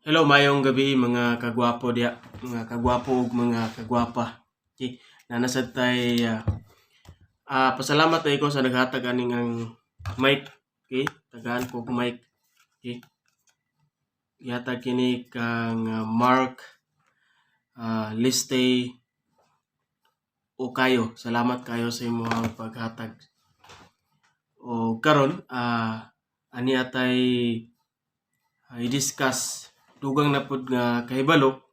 Hello, mayong gabi mga kagwapo diya, mga kagwapo ug mga kagwapa. Okay. Na nasad tay pasalamat tayo ko sa naghatag aning ang mic. Okay? Tagaan ko mic. Okay? Ihatag kini kang Mark Liste o kayo. Salamat kayo sa imong paghatag. O karon ani atay i-discuss dugang na pud nga kahibalo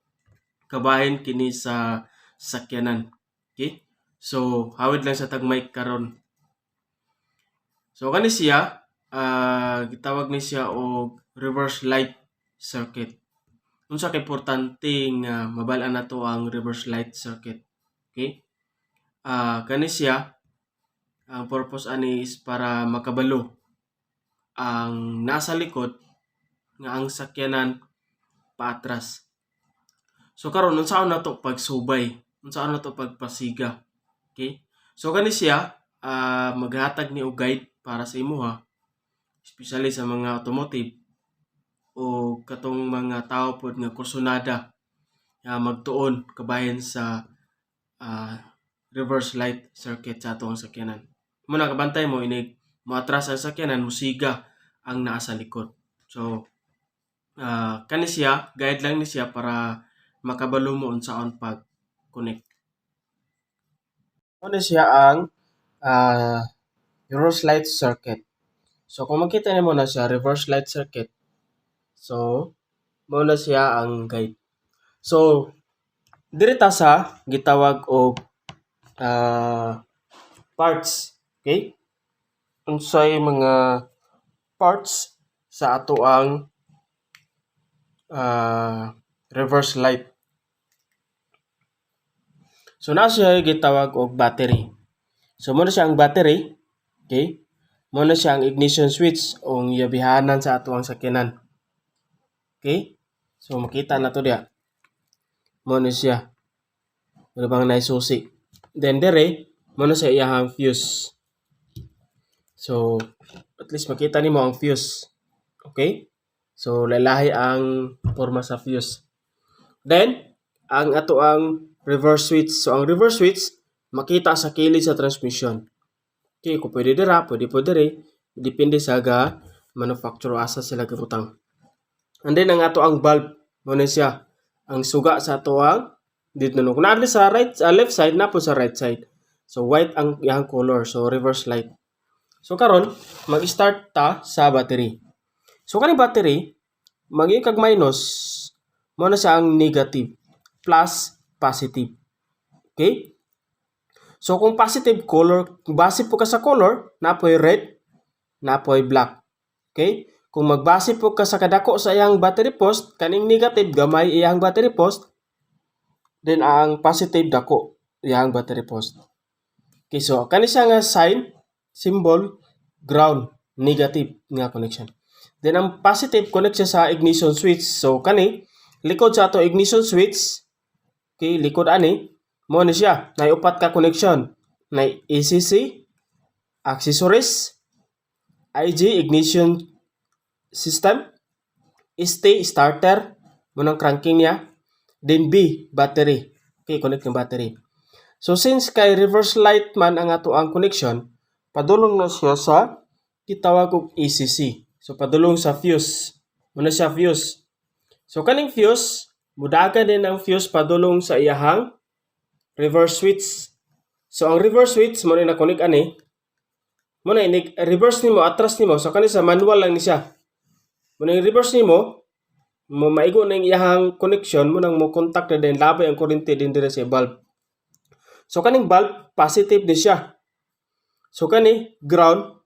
kabahin kini sa sakyanan. Okay? So, hawid lang sa tag mic karon. So, kani siya, gitawag ni siya og reverse light circuit. Unsa ka importante nga mabal-an nato ang reverse light circuit. Okay? Kani siya, ang purpose ani is para makabalo ang nasa likod nga ang sakyanan paatras. So karon unsaon nato pagsubay? Unsaon nato pagpasiga? Okay? So kani siya maghatag ni og guide para sa imuha, especially sa mga automotive o katong mga tao pod nga kursunada magtuon kabahin sa reverse light circuit sa atong sakyanan. Muna kabantay mo inig moatras ang sakyanan, musiga ang naa sa likod. So kani siya, guide lang ni siya para makabalo mo unsaon pag-connect. Ano siya ang reverse light circuit. So kung makita nimo na siya reverse light circuit, so mao na siya ang guide. So diri ta sa gitawag og parts, okay? Unsay mga parts sa ato ang reverse light. So na siya gitawag og battery. So mo na siya ang battery, okay? Mo na siya ang ignition switch o yabihanan sa ato ang sakyanan. Okay? So makita na to diya. Mo na siya. Ano bang naisusi? Then dire, mo na siya iyahang fuse. So at least makita nimo ang fuse. Okay? So lalahi ang forma sa fuse. Then ang ato ang reverse switch. So ang reverse switch makita sa kilid sa transmission. Okay, kung pwede dira, pwede po dire. Depende sa manufacturer asa sila gibutang. And then ang ato ang bulb, mo na siya ang suga sa ato ang dito no. Kung naadli sa left side na po sa right side. So white ang iyang color, so reverse light. So karon mag-start ta sa battery. So kani battery magi kag minus mo na siya ang negative plus positive. Okay? So kung positive color, base po ka sa color, napoy red, napoy black. Okay? Kung magbase po ka sa kadako sa iyang battery post, kaning negative gamay iyang battery post, then ang positive dako iyang battery post. Okay, so kani siya nga sign, symbol, ground, negative nga connection. Then ang positive connect siya sa ignition switch. So kani likod sa ato ignition switch, okay, likod ani mo ni siya, nay upat ka connection. Nay ACC, accessories, IG, ignition system, ST, starter, munang cranking niya, then B, battery. Okay, connect ng battery. So since kay reverse light man ang ato ang connection, padulong na siya sa gitawag og ACC. So padulong sa fuse. Muna siya fuse. So kaning fuse, mudagan din ang fuse padulong sa iyahang reverse switch. So ang reverse switch mo na connect ani. Mo na inig reverse nimo atras nimo so kani sa manual lang ni siya. Mo na reverse nimo mo maigo na iyahang connection mo nang mo contact na din labay ang kuryente din dire sa bulb. So kaning bulb positive ni siya. So kani ground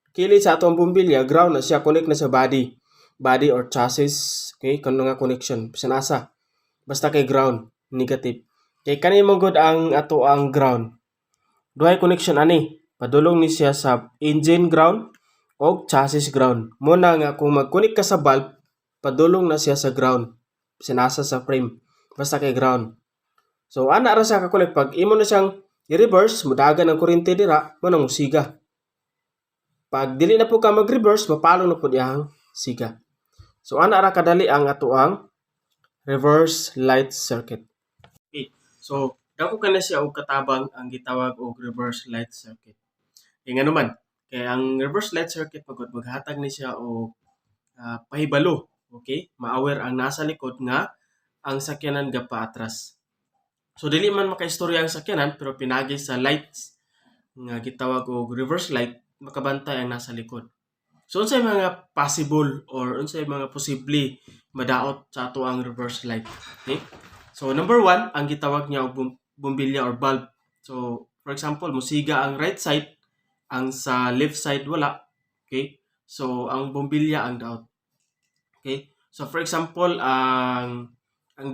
kilid sa atong bumbilya ground na siya connect na sa body or chassis, okay, kano nga connection bisan asa basta kay ground negative. Kay kani mo gud ang ato ang ground. Duhay connection ani. Padulong ni siya sa engine ground o chassis ground. Muna nga kung mag-connect ka sa bulb, padulong na siya sa ground. Sinasa sa frame. Basta kay ground. So ana ra siya ka-connect pag imo na siyang i-reverse, mudagan ang kuryente dira, mo nang siga. Pag dili na po ka mag-reverse, mapalong na po diyang siga. So ana ra kadali ang atoang reverse light circuit. Okay. So dako kana siya og katabang ang gitawag og reverse light circuit. Kay nganuman, kay ang reverse light circuit pagod maghatag ni siya og pahibalo, okay? Ma-aware ang nasa likod nga ang sakyanan gapaatras. So dili man makaistorya ang sakyanan pero pinagi sa lights nga gitawag og reverse light makabantay ang nasa likod. So unsay mga possible or unsay mga posible madaot sa ato ang reverse light. Okay? So number one, ang gitawag niya og bombilya or bulb. So for example, musiga ang right side, ang sa left side wala. Okay? So ang bombilya ang daot. Okay? So for example, ang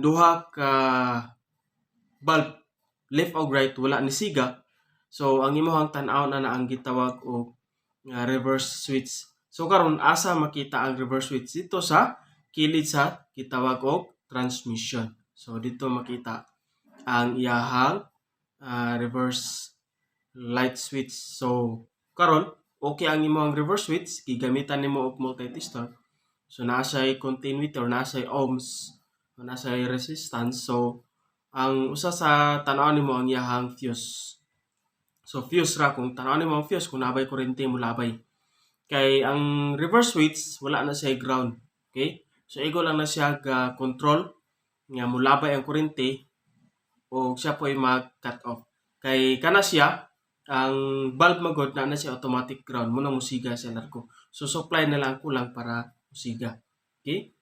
duha ka bulb left o right wala ni siga. So ang imong tan-aw na ang gitawag og reverse switch. So karon asa makita ang reverse switch dito sa kilid sa gitawag og transmission. So dito makita ang iyahang reverse light switch. So karon okay ang imong reverse switch gigamitan nimo og multiresistor. So naa siya continuity or naa siya ohms, o naa siya resistance. So ang usa sa tan-aw nimo ang iyahang fuse. So fuse ra kung tan-aw nimo ang fuse kung nabay kuryente mo labay. Kay ang reverse switch wala na siya ground. Okay? So igo lang na siya ga control nga mulabay ang kuryente o siya po ay mag-cut off. Kay kana siya ang bulb magod na siya automatic ground mo na musiga siya largo. So supply na lang kulang para musiga. Okay?